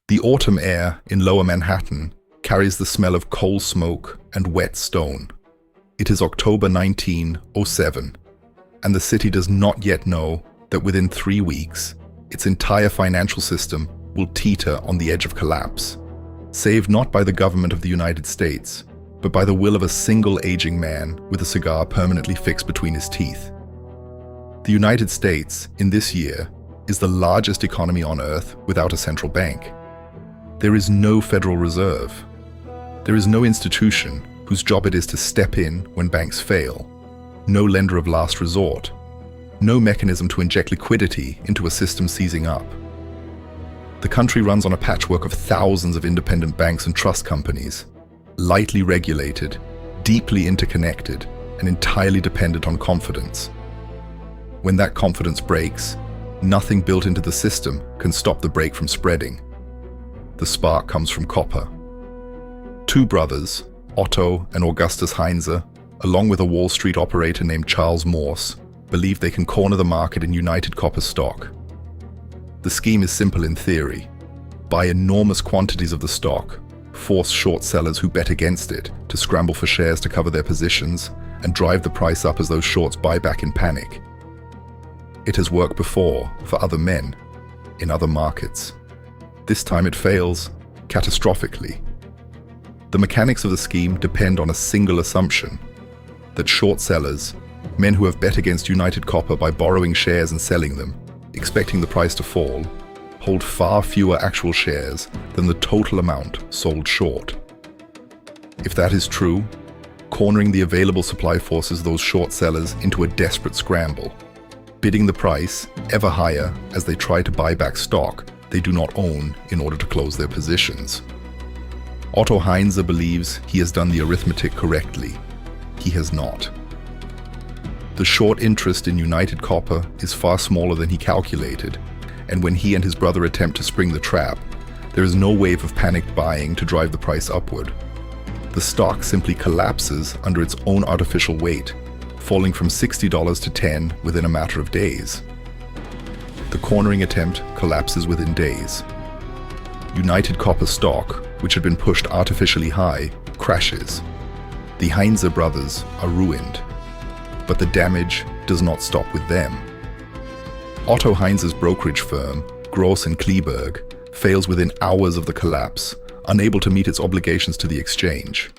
The autumn air in lower Manhattan carries the smell of coal smoke and wet stone. It is October 1907, and the city does not yet know that within 3 weeks, its entire financial system will teeter on the edge of collapse, saved not by the government of the United States, but by the will of a single aging man with a cigar permanently fixed between his teeth. The United States, in this year, is the largest economy on Earth without a central bank. There is no Federal Reserve. There is no institution whose job it is to step in when banks fail. No lender of last resort. No mechanism to inject liquidity into a system seizing up. The country runs on a patchwork of thousands of independent banks and trust companies, lightly regulated, deeply interconnected, and entirely dependent on confidence. When that confidence breaks, nothing built into the system can stop the break from spreading. The spark comes from copper. Two brothers, Otto and Augustus Heinze, along with a Wall Street operator named Charles Morse, believe they can corner the market in United Copper stock. The scheme is simple in theory. Buy enormous quantities of the stock, force short sellers who bet against it to scramble for shares to cover their positions, and drive the price up as those shorts buy back in panic. It has worked before for other men, in other markets. This time it fails, catastrophically. The mechanics of the scheme depend on a single assumption, that short sellers, men who have bet against United Copper by borrowing shares and selling them, expecting the price to fall, hold far fewer actual shares than the total amount sold short. If that is true, cornering the available supply forces those short sellers into a desperate scramble, bidding the price ever higher as they try to buy back stock they do not own in order to close their positions. Otto Heinze believes he has done the arithmetic correctly. He has not. The short interest in United Copper is far smaller than he calculated, and when he and his brother attempt to spring the trap, there is no wave of panicked buying to drive the price upward. The stock simply collapses under its own artificial weight, falling from $60 to $10 within a matter of days. The cornering attempt collapses within days. United Copper stock, which had been pushed artificially high, crashes. The Heinze brothers are ruined. But the damage does not stop with them. Otto Heinze's brokerage firm, Gross & Kleberg, fails within hours of the collapse, unable to meet its obligations to the exchange.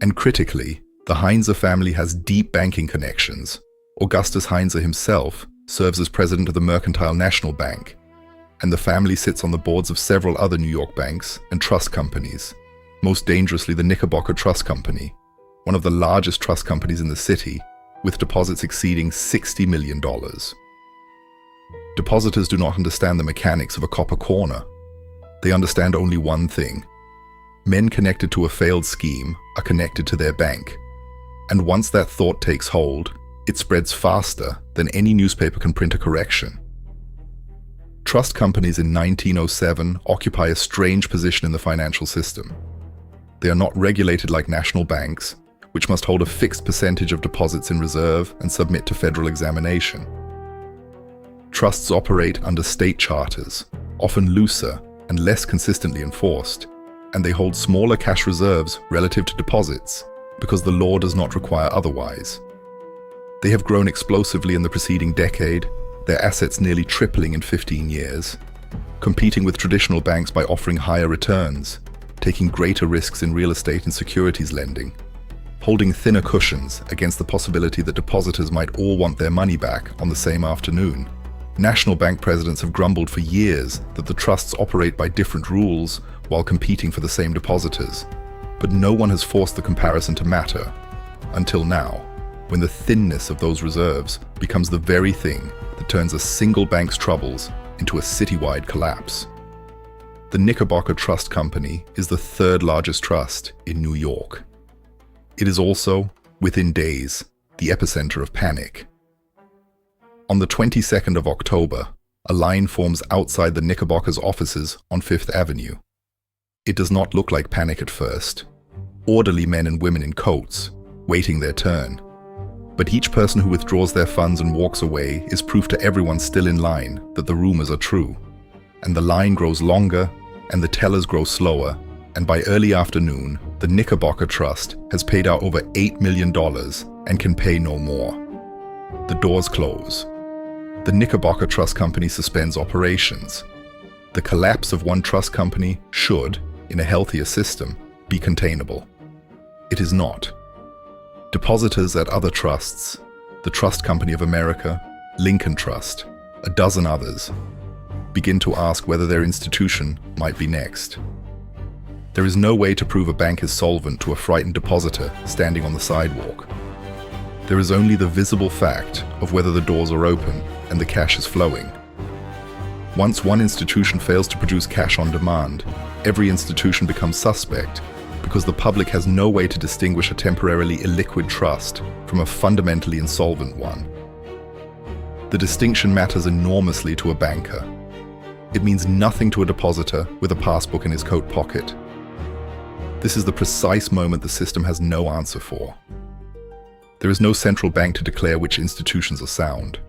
And critically, the Heinze family has deep banking connections. Augustus Heinze himself serves as president of the Mercantile National Bank, and the family sits on the boards of several other New York banks and trust companies, most dangerously the Knickerbocker Trust Company, one of the largest trust companies in the city, with deposits exceeding $60 million. Depositors do not understand the mechanics of a copper corner. They understand only one thing. Men connected to a failed scheme are connected to their bank, and once that thought takes hold, it spreads faster than any newspaper can print a correction. Trust companies in 1907 occupy a strange position in the financial system. They are not regulated like national banks, which must hold a fixed percentage of deposits in reserve and submit to federal examination. Trusts operate under state charters, often looser and less consistently enforced, and they hold smaller cash reserves relative to deposits because the law does not require otherwise. They have grown explosively in the preceding decade, their assets nearly tripling in 15 years, competing with traditional banks by offering higher returns, taking greater risks in real estate and securities lending, holding thinner cushions against the possibility that depositors might all want their money back on the same afternoon. National bank presidents have grumbled for years that the trusts operate by different rules while competing for the same depositors, but no one has forced the comparison to matter, until now, when the thinness of those reserves becomes the very thing that turns a single bank's troubles into a citywide collapse. The Knickerbocker Trust Company is the third largest trust in New York. It is also, within days, the epicenter of panic. On the 22nd of October, a line forms outside the Knickerbocker's offices on Fifth Avenue. It does not look like panic at first. Orderly men and women in coats, waiting their turn. But each person who withdraws their funds and walks away is proof to everyone still in line that the rumors are true. And the line grows longer and the tellers grow slower, and by early afternoon, the Knickerbocker Trust has paid out over $8 million and can pay no more. The doors close. The Knickerbocker Trust Company suspends operations. The collapse of one trust company should, in a healthier system, be containable. It is not. Depositors at other trusts, the Trust Company of America, Lincoln Trust, a dozen others, begin to ask whether their institution might be next. There is no way to prove a bank is solvent to a frightened depositor standing on the sidewalk. There is only the visible fact of whether the doors are open and the cash is flowing. Once one institution fails to produce cash on demand, every institution becomes suspect because the public has no way to distinguish a temporarily illiquid trust from a fundamentally insolvent one. The distinction matters enormously to a banker. It means nothing to a depositor with a passbook in his coat pocket. This is the precise moment the system has no answer for. There is no central bank to declare which institutions are sound.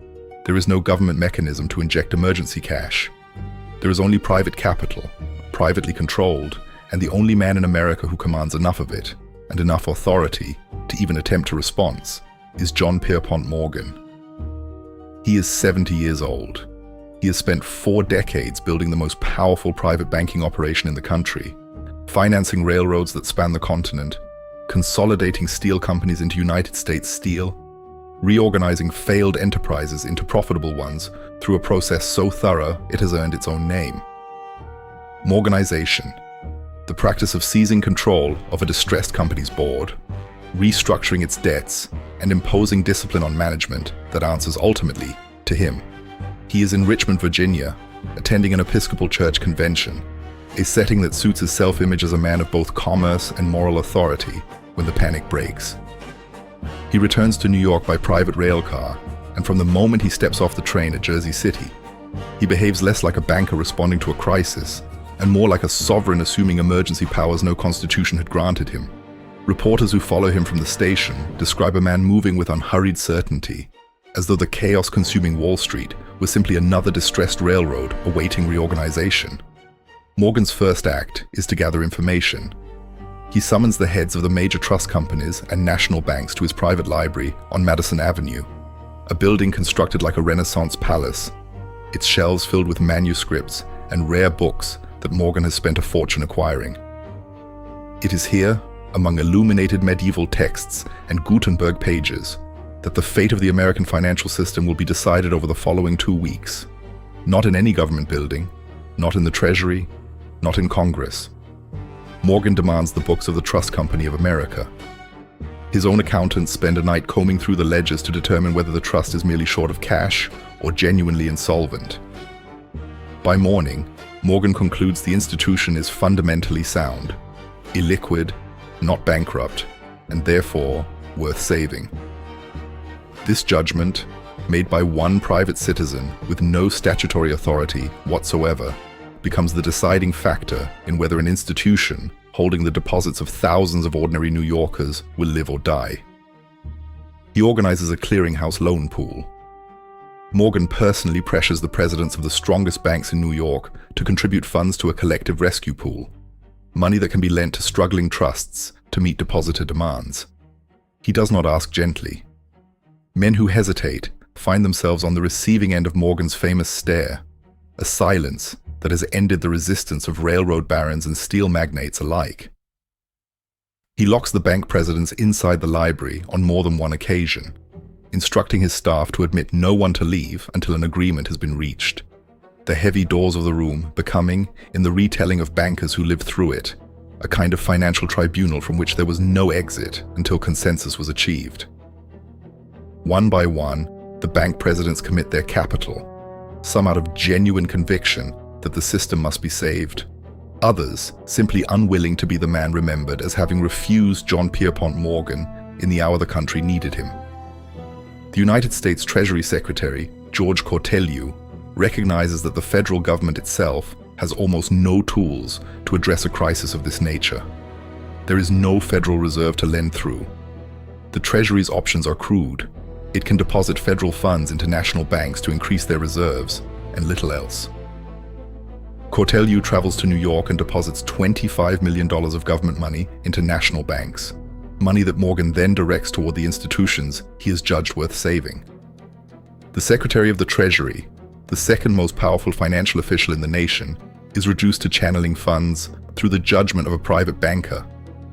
There is no government mechanism to inject emergency cash. There is only private capital, privately controlled, and the only man in America who commands enough of it, and enough authority, to even attempt a response, is John Pierpont Morgan. He is 70 years old. He has spent 4 decades building the most powerful private banking operation in the country, financing railroads that span the continent, consolidating steel companies into United States Steel, reorganizing failed enterprises into profitable ones through a process so thorough it has earned its own name. Morganization, the practice of seizing control of a distressed company's board, restructuring its debts, and imposing discipline on management that answers ultimately to him. He is in Richmond, Virginia, attending an Episcopal Church convention, a setting that suits his self-image as a man of both commerce and moral authority when the panic breaks. He returns to New York by private rail car, and from the moment he steps off the train at Jersey City, he behaves less like a banker responding to a crisis and more like a sovereign assuming emergency powers no constitution had granted him. Reporters who follow him from the station describe a man moving with unhurried certainty, as though the chaos-consuming Wall Street was simply another distressed railroad awaiting reorganization. Morgan's first act is to gather information. He summons the heads of the major trust companies and national banks to his private library on Madison Avenue, a building constructed like a Renaissance palace, its shelves filled with manuscripts and rare books that Morgan has spent a fortune acquiring. It is here, among illuminated medieval texts and Gutenberg pages, that the fate of the American financial system will be decided over the following 2 weeks. Not in any government building, not in the Treasury, not in Congress. Morgan demands the books of the Trust Company of America. His own accountants spend a night combing through the ledgers to determine whether the trust is merely short of cash or genuinely insolvent. By morning, Morgan concludes the institution is fundamentally sound, illiquid, not bankrupt, and therefore worth saving. This judgment, made by one private citizen with no statutory authority whatsoever, becomes the deciding factor in whether an institution holding the deposits of thousands of ordinary New Yorkers will live or die. He organizes a clearinghouse loan pool. Morgan personally pressures the presidents of the strongest banks in New York to contribute funds to a collective rescue pool, money that can be lent to struggling trusts to meet depositor demands. He does not ask gently. Men who hesitate find themselves on the receiving end of Morgan's famous stare, a silence that has ended the resistance of railroad barons and steel magnates alike. He locks the bank presidents inside the library on more than one occasion, instructing his staff to admit no one to leave until an agreement has been reached. The heavy doors of the room becoming, in the retelling of bankers who lived through it, a kind of financial tribunal from which there was no exit until consensus was achieved. One by one, the bank presidents commit their capital, some out of genuine conviction that the system must be saved, others simply unwilling to be the man remembered as having refused John Pierpont Morgan in the hour the country needed him. The United States Treasury Secretary, George Cortelyou, recognizes that the federal government itself has almost no tools to address a crisis of this nature. There is no Federal Reserve to lend through. The Treasury's options are crude. It can deposit federal funds into national banks to increase their reserves, and little else. Cortelyou travels to New York and deposits $25 million of government money into national banks, money that Morgan then directs toward the institutions he has judged worth saving. The Secretary of the Treasury, the second most powerful financial official in the nation, is reduced to channeling funds through the judgment of a private banker,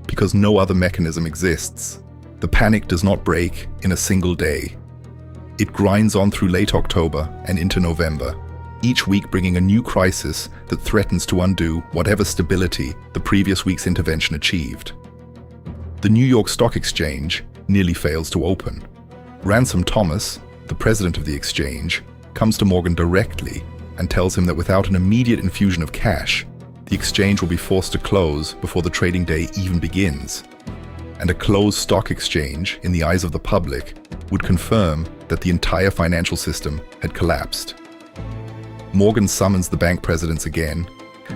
because no other mechanism exists. The panic does not break in a single day. It grinds on through late October and into November, each week bringing a new crisis that threatens to undo whatever stability the previous week's intervention achieved. The New York Stock Exchange nearly fails to open. Ransom Thomas, the president of the exchange, comes to Morgan directly and tells him that without an immediate infusion of cash, the exchange will be forced to close before the trading day even begins. And a closed stock exchange, in the eyes of the public, would confirm that the entire financial system had collapsed. Morgan summons the bank presidents again,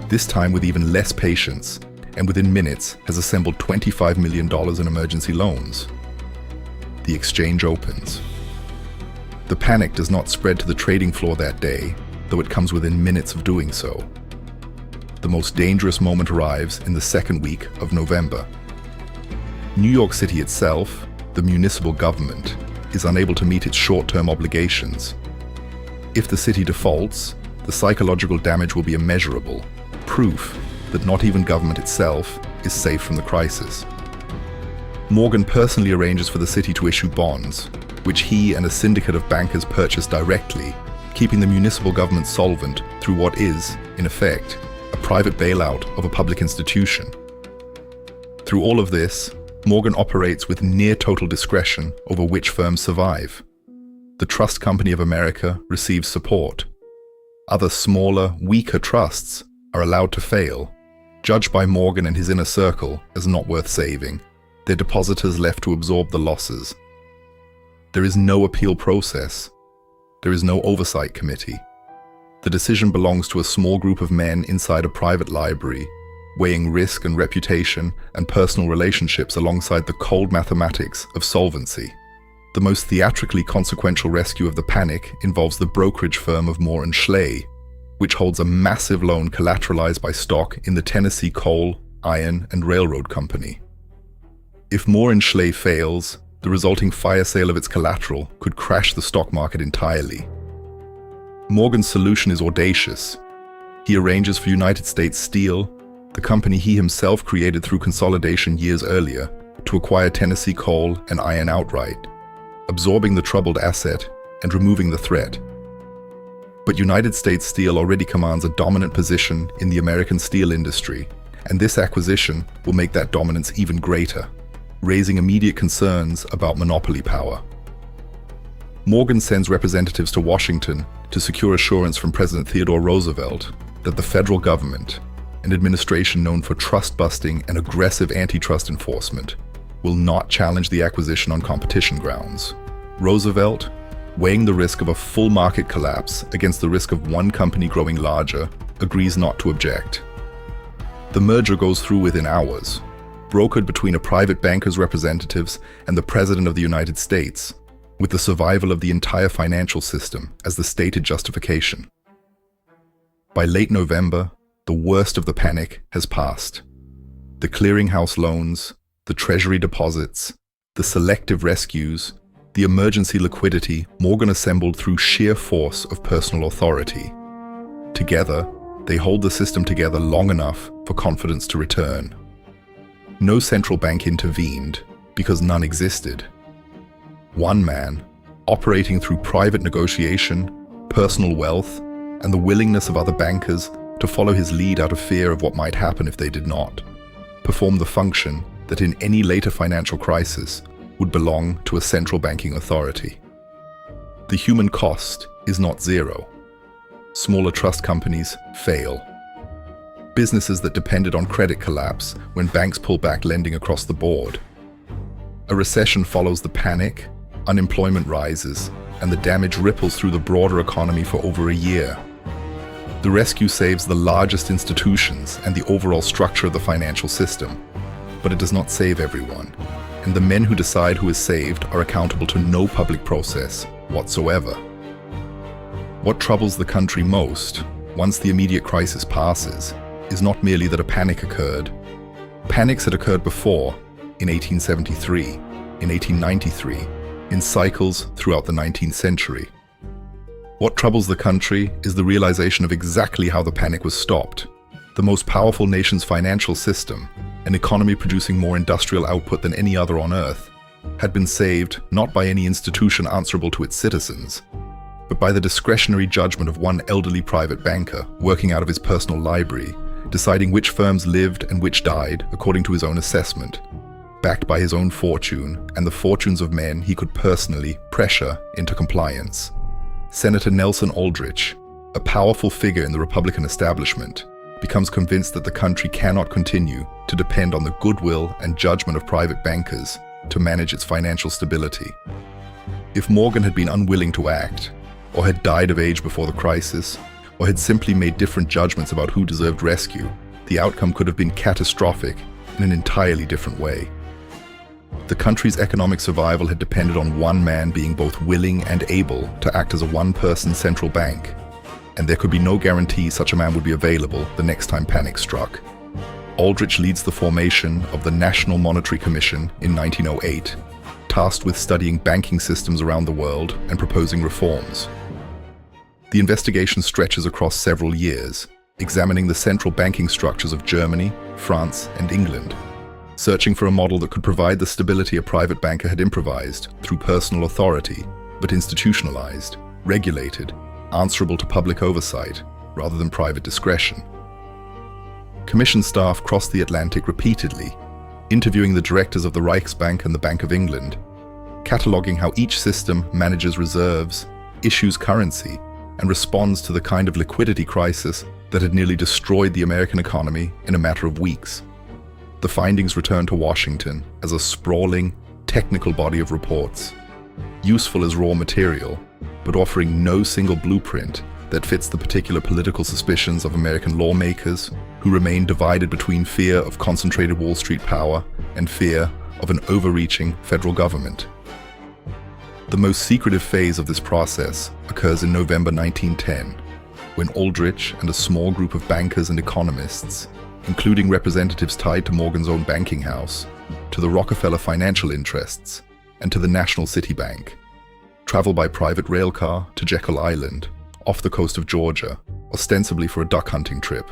this time with even less patience, and within minutes has assembled $25 million in emergency loans. The exchange opens. The panic does not spread to the trading floor that day, though it comes within minutes of doing so. The most dangerous moment arrives in the second week of November. New York City itself, the municipal government, is unable to meet its short-term obligations. If the city defaults, the psychological damage will be immeasurable, proof that not even government itself is safe from the crisis. Morgan personally arranges for the city to issue bonds, which he and a syndicate of bankers purchase directly, keeping the municipal government solvent through what is, in effect, a private bailout of a public institution. Through all of this, Morgan operates with near-total discretion over which firms survive. The Trust Company of America receives support. Other smaller, weaker trusts are allowed to fail, judged by Morgan and his inner circle as not worth saving, their depositors left to absorb the losses. There is no appeal process. There is no oversight committee. The decision belongs to a small group of men inside a private library, weighing risk and reputation and personal relationships alongside the cold mathematics of solvency. The most theatrically consequential rescue of the panic involves the brokerage firm of Moore and Schley, which holds a massive loan collateralized by stock in the Tennessee Coal, Iron, and Railroad Company. If Moore and Schley fails, the resulting fire sale of its collateral could crash the stock market entirely. Morgan's solution is audacious. He arranges for United States Steel, the company he himself created through consolidation years earlier, to acquire Tennessee Coal and Iron outright, absorbing the troubled asset and removing the threat. But United States Steel already commands a dominant position in the American steel industry, and this acquisition will make that dominance even greater, raising immediate concerns about monopoly power. Morgan sends representatives to Washington to secure assurance from President Theodore Roosevelt that the federal government, an administration known for trust-busting and aggressive antitrust enforcement, will not challenge the acquisition on competition grounds. Roosevelt, weighing the risk of a full market collapse against the risk of one company growing larger, agrees not to object. The merger goes through within hours, brokered between a private banker's representatives and the President of the United States, with the survival of the entire financial system as the stated justification. By late November, the worst of the panic has passed. The clearinghouse loans, the treasury deposits, the selective rescues, the emergency liquidity Morgan assembled through sheer force of personal authority. Together, they hold the system together long enough for confidence to return. No central bank intervened because none existed. One man, operating through private negotiation, personal wealth, and the willingness of other bankers to follow his lead out of fear of what might happen if they did not, performed the function that in any later financial crisis would belong to a central banking authority. The human cost is not zero. Smaller trust companies fail. Businesses that depended on credit collapse when banks pull back lending across the board. A recession follows the panic, unemployment rises, and the damage ripples through the broader economy for over a year. The rescue saves the largest institutions and the overall structure of the financial system, but it does not save everyone, and the men who decide who is saved are accountable to no public process whatsoever. What troubles the country most once the immediate crisis passes, is not merely that a panic occurred. Panics had occurred before, in 1873, in 1893, in cycles throughout the 19th century. What troubles the country is the realization of exactly how the panic was stopped. The most powerful nation's financial system, an economy producing more industrial output than any other on Earth, had been saved not by any institution answerable to its citizens, but by the discretionary judgment of one elderly private banker working out of his personal library, deciding which firms lived and which died according to his own assessment, backed by his own fortune and the fortunes of men he could personally pressure into compliance. Senator Nelson Aldrich, a powerful figure in the Republican establishment, becomes convinced that the country cannot continue to depend on the goodwill and judgment of private bankers to manage its financial stability. If Morgan had been unwilling to act, or had died of age before the crisis, or had simply made different judgments about who deserved rescue, the outcome could have been catastrophic in an entirely different way. The country's economic survival had depended on one man being both willing and able to act as a one-person central bank, and there could be no guarantee such a man would be available the next time panic struck. Aldrich leads the formation of the National Monetary Commission in 1908, tasked with studying banking systems around the world and proposing reforms. The investigation stretches across several years, examining the central banking structures of Germany, France, and England, searching for a model that could provide the stability a private banker had improvised through personal authority, but institutionalized, regulated, answerable to public oversight, rather than private discretion. Commission staff crossed the Atlantic repeatedly, interviewing the directors of the Reichsbank and the Bank of England, cataloging how each system manages reserves, issues currency, and responds to the kind of liquidity crisis that had nearly destroyed the American economy in a matter of weeks. The findings returned to Washington as a sprawling, technical body of reports, useful as raw material, but offering no single blueprint that fits the particular political suspicions of American lawmakers who remain divided between fear of concentrated Wall Street power and fear of an overreaching federal government. The most secretive phase of this process occurs in November 1910, when Aldrich and a small group of bankers and economists, including representatives tied to Morgan's own banking house, to the Rockefeller financial interests, and to the National City Bank, travel by private railcar to Jekyll Island, off the coast of Georgia, ostensibly for a duck hunting trip.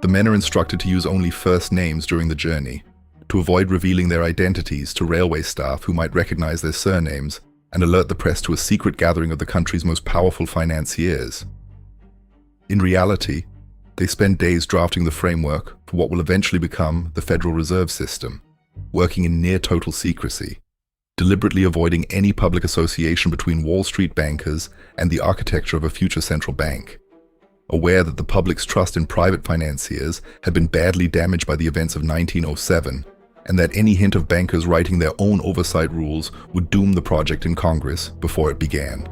The men are instructed to use only first names during the journey, to avoid revealing their identities to railway staff who might recognize their surnames and alert the press to a secret gathering of the country's most powerful financiers. In reality, they spend days drafting the framework for what will eventually become the Federal Reserve System, working in near total secrecy, deliberately avoiding any public association between Wall Street bankers and the architecture of a future central bank, aware that the public's trust in private financiers had been badly damaged by the events of 1907, and that any hint of bankers writing their own oversight rules would doom the project in Congress before it began.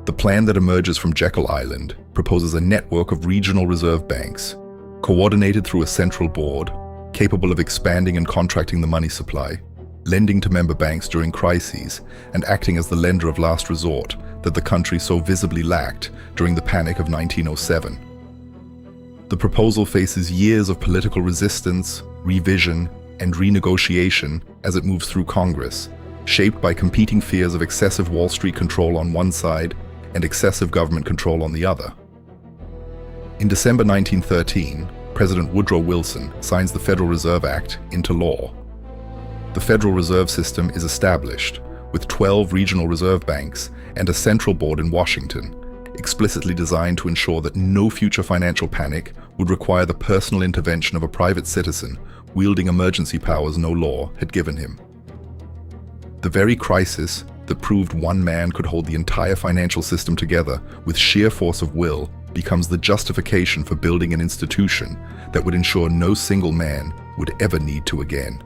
The plan that emerges from Jekyll Island proposes a network of regional reserve banks, coordinated through a central board, capable of expanding and contracting the money supply, lending to member banks during crises, and acting as the lender of last resort that the country so visibly lacked during the Panic of 1907. The proposal faces years of political resistance, revision, and renegotiation as it moves through Congress, shaped by competing fears of excessive Wall Street control on one side and excessive government control on the other. In December 1913, President Woodrow Wilson signs the Federal Reserve Act into law. The Federal Reserve System is established, with 12 regional reserve banks and a central board in Washington, explicitly designed to ensure that no future financial panic would require the personal intervention of a private citizen wielding emergency powers no law had given him. The very crisis that proved one man could hold the entire financial system together with sheer force of will becomes the justification for building an institution that would ensure no single man would ever need to again.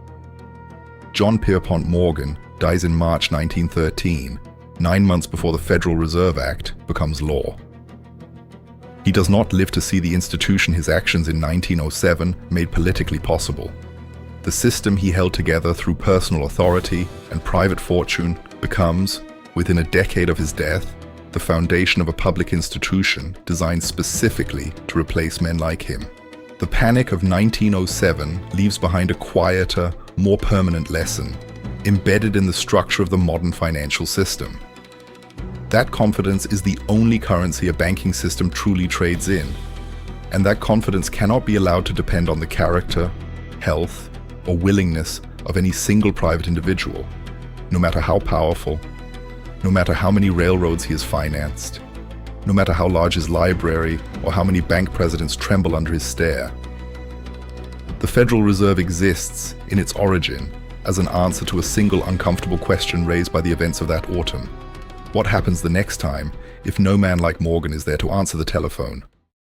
John Pierpont Morgan dies in March 1913, 9 months before the Federal Reserve Act becomes law. He does not live to see the institution his actions in 1907 made politically possible. The system he held together through personal authority and private fortune becomes, within a decade of his death, the foundation of a public institution designed specifically to replace men like him. The panic of 1907 leaves behind a quieter, more permanent lesson, embedded in the structure of the modern financial system. That confidence is the only currency a banking system truly trades in, and that confidence cannot be allowed to depend on the character, health, or willingness of any single private individual, no matter how powerful, no matter how many railroads he has financed, no matter how large his library or how many bank presidents tremble under his stare. The Federal Reserve exists in its origin as an answer to a single uncomfortable question raised by the events of that autumn. What happens the next time if no man like Morgan is there to answer the telephone?